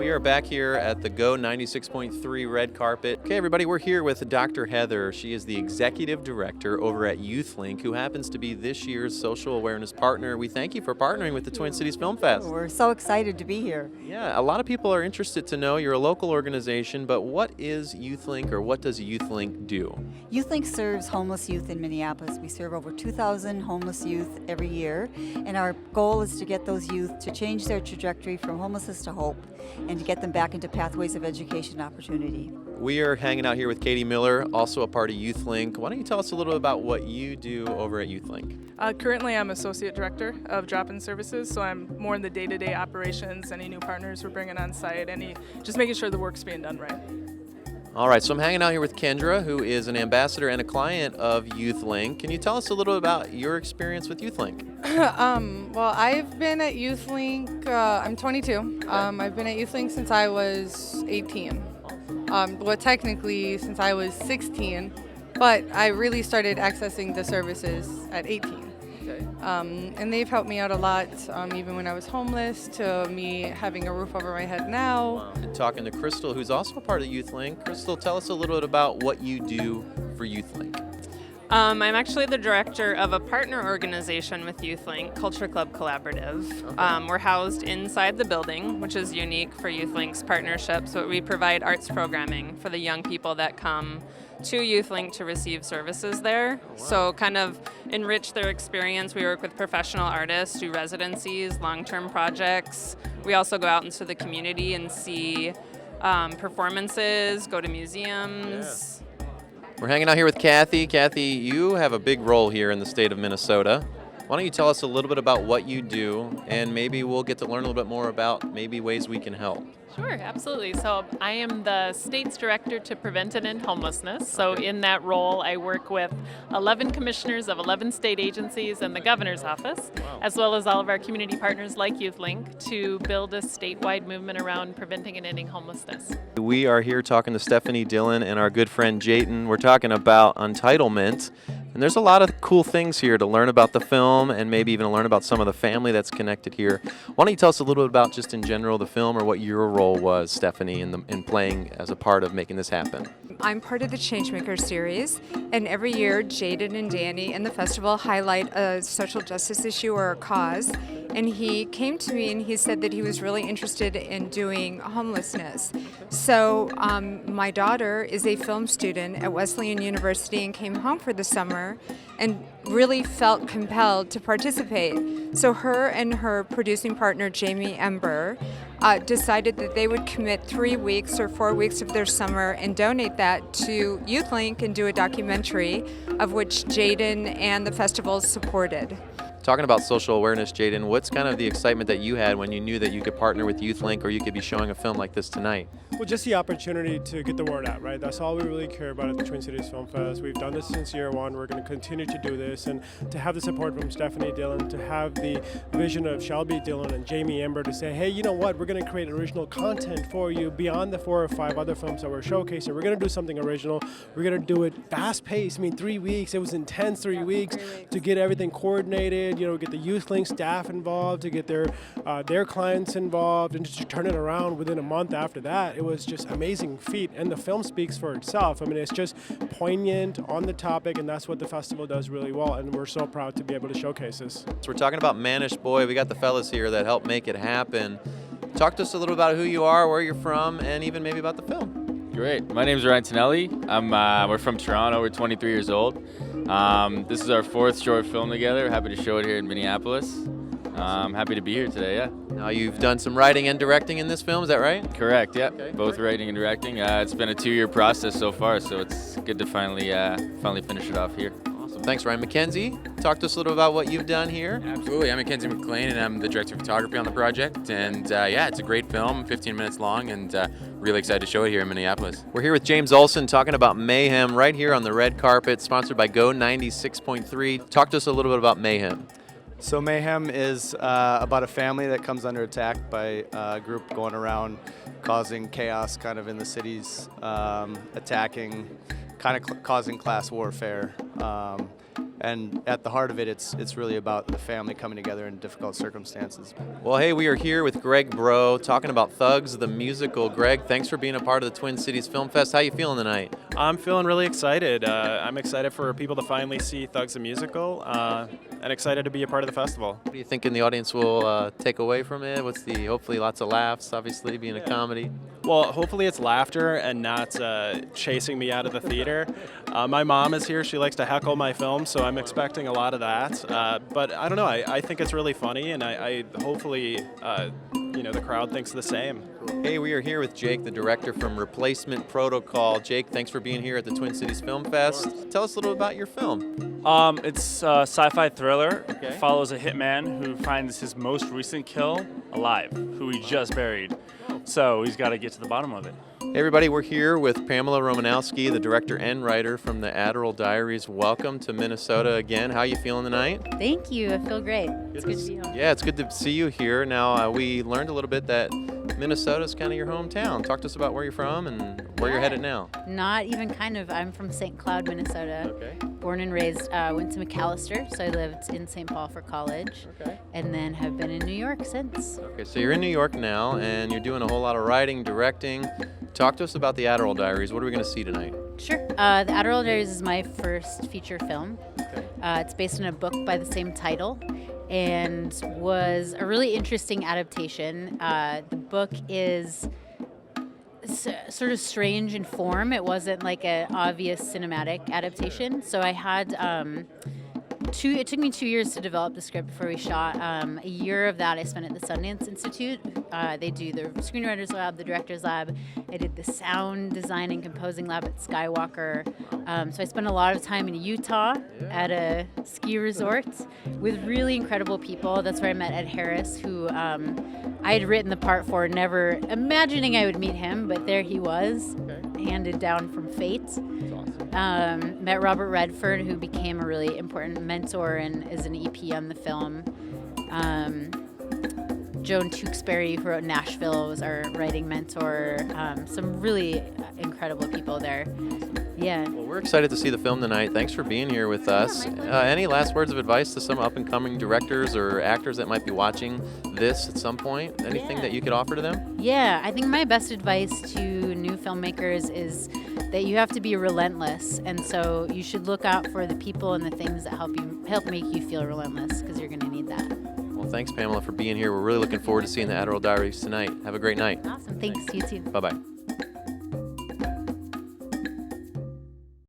We are back here at the Go 96.3 red carpet. Okay, everybody, we're here with Dr. Heather. She is the executive director over at YouthLink, who happens to be this year's social awareness partner. We thank you for partnering with the Twin Cities Film Fest. We're so excited to be here. Yeah, a lot of people are interested to know you're a local organization, but what is YouthLink, or what does YouthLink do? YouthLink serves homeless youth in Minneapolis. We serve over 2,000 homeless youth every year, and our goal is to get those youth to change their trajectory from homelessness to hope and to get them back into pathways of education and opportunity. We are hanging out here with Katie Miller, also a part of YouthLink. Why don't you tell us a little bit about what you do over at YouthLink? Currently, I'm Associate Director of Drop-In Services, so I'm more in the day-to-day operations, any new partners we're bringing on site, just making sure the work's being done right. All right, so I'm hanging out here with Kendra, who is an ambassador and a client of YouthLink. Can you tell us a little about your experience with YouthLink? Well, I've been at YouthLink, I'm 22. I've been at YouthLink since I was 18. Well, technically since I was 16, but I really started accessing the services at 18. Okay. And they've helped me out a lot, even when I was homeless, to me having a roof over my head now. And talking to Crystal, who's also a part of YouthLink. Crystal, tell us a little bit about what you do for YouthLink. I'm actually the director of a partner organization with YouthLink, Culture Club Collaborative. Okay. We're housed inside the building, which is unique for YouthLink's partnerships, but we provide arts programming for the young people that come to YouthLink to receive services there. Oh, wow. So kind of enrich their experience. We work with professional artists, do residencies, long-term projects. We also go out into the community and see performances, go to museums. Yeah. We're hanging out here with Kathy. Kathy, you have a big role here in the state of Minnesota. Why don't you tell us a little bit about what you do, and maybe we'll get to learn a little bit more about maybe ways we can help. Sure, absolutely. So I am the state's director to prevent and end homelessness. So in that role, I work with 11 commissioners of 11 state agencies and the governor's office, as well as all of our community partners like YouthLink, to build a statewide movement around preventing and ending homelessness. We are here talking to Stephanie Dillon and our good friend Jayton. We're talking about Entitlements. And there's a lot of cool things here to learn about the film and maybe even learn about some of the family that's connected here. Why don't you tell us a little bit about just in general the film, or what your role was, Stephanie, in playing as a part of making this happen? I'm part of the Changemaker series, and every year Jaden and Danny and the festival highlight a social justice issue or a cause. And he came to me and he said that he was really interested in doing homelessness. So my daughter is a film student at Wesleyan University and came home for the summer and really felt compelled to participate. So her and her producing partner, Jamie Ember, decided that they would commit 3 weeks or 4 weeks of their summer and donate that to YouthLink and do a documentary, of which Jaden and the festival supported. Talking about social awareness, Jayden, what's kind of the excitement that you had when you knew that you could partner with YouthLink, or you could be showing a film like this tonight? Well, just the opportunity to get the word out, right? That's all we really care about at the Twin Cities Film Fest. We've done this since year one. We're going to continue to do this, and to have the support from Stephanie Dillon, to have the vision of Shelby Dillon and Jamie Ember to say, hey, you know what? We're going to create original content for you beyond the 4 or 5 other films that we're showcasing. We're going to do something original. We're going to do it fast-paced. 3 weeks. It was intense 3 weeks to get everything coordinated, get the YouthLink staff involved, to get their clients involved, and just to turn it around within a month after that. It was just amazing feat, and the film speaks for itself. It's just poignant, on the topic, and that's what the festival does really well, and we're so proud to be able to showcase this. So we're talking about Manish Boy. We got the fellas here that helped make it happen. Talk to us a little about who you are, where you're from, and even maybe about the film. Great. My name is Ryan Tonelli. We're from Toronto. We're 23 years old. This is our 4th short film together. Happy to show it here in Minneapolis. I'm happy to be here today, yeah. Now, you've done some writing and directing in this film, is that right? Correct, yeah. Okay, both great. writing and directing. It's been a 2-year process so far, so it's good to finally finish it off here. Awesome. Thanks, Ryan. Mackenzie, talk to us a little about what you've done here. Absolutely. I'm Mackenzie McLean, and I'm the director of photography on the project. And it's a great film, 15 minutes long, and really excited to show it here in Minneapolis. We're here with James Olson talking about Mayhem right here on the red carpet, sponsored by Go 96.3. Talk to us a little bit about Mayhem. So Mayhem is about a family that comes under attack by a group going around causing chaos kind of in the cities, attacking, kind of causing class warfare. and at the heart of it, it's really about the family coming together in difficult circumstances. Well, hey, we are here with Greg Bro talking about Thugs, the musical. Greg, thanks for being a part of the Twin Cities Film Fest. How you feeling tonight? I'm feeling really excited. I'm excited for people to finally see Thugs the musical, and excited to be a part of the festival. What do you think the audience will take away from it? Hopefully lots of laughs, obviously, being a comedy. Well, hopefully it's laughter and not chasing me out of the theater. My mom is here. She likes to heckle my film, so I'm expecting a lot of that. But I don't know. I think it's really funny, and I hopefully the crowd thinks the same. Hey, we are here with Jake, the director from Replacement Protocol. Jake, thanks for being here at the Twin Cities Film Fest. Tell us a little about your film. It's a sci-fi thriller. Okay. It follows a hitman who finds his most recent kill alive, who he just buried. So he's got to get to the bottom of it. Hey everybody, we're here with Pamela Romanowski, the director and writer from the Adderall Diaries. Welcome to Minnesota again. How are you feeling tonight? Thank you. I feel great. It's good to be home. Yeah, it's good to see you here. Now, we learned a little bit that Minnesota is kind of your hometown. Talk to us about where you're from and where you're headed now. Not even kind of. I'm from St. Cloud, Minnesota. Okay. Born and raised. Went to McAllister, so I lived in St. Paul for college. Okay. And then have been in New York since. Okay, so you're in New York now, and you're doing a whole lot of writing, directing. Talk to us about the Adderall Diaries. What are we going to see tonight? Sure. The Adderall Diaries is my first feature film. Okay. It's based on a book by the same title and was a really interesting adaptation. The book is sort of strange in form. It wasn't like an obvious cinematic adaptation. So I had it took me 2 years to develop the script before we shot. A year of that I spent at the Sundance Institute. They do the screenwriters lab, the director's lab. I did the sound design and composing lab at Skywalker. So I spent a lot of time in Utah at a ski resort with really incredible people. That's where I met Ed Harris, who I had written the part for, never imagining I would meet him, but there he was, handed down from fate. Met Robert Redford, who became a really important mentor and is an EP on the film. Joan Tewksbury, who wrote Nashville, was our writing mentor. Some really incredible people there. Yeah. Well, we're excited to see the film tonight. Thanks for being here with us. Any last words of advice to some up-and-coming directors or actors that might be watching this at some point? Anything that you could offer to them? Yeah, I think my best advice to new filmmakers is that you have to be relentless, and so you should look out for the people and the things that help make you feel relentless, because you're going to need that. Well, thanks, Pamela, for being here. We're really looking forward to seeing the Adderall Diaries tonight. Have a great night. Awesome. Thanks. You too. Bye-bye.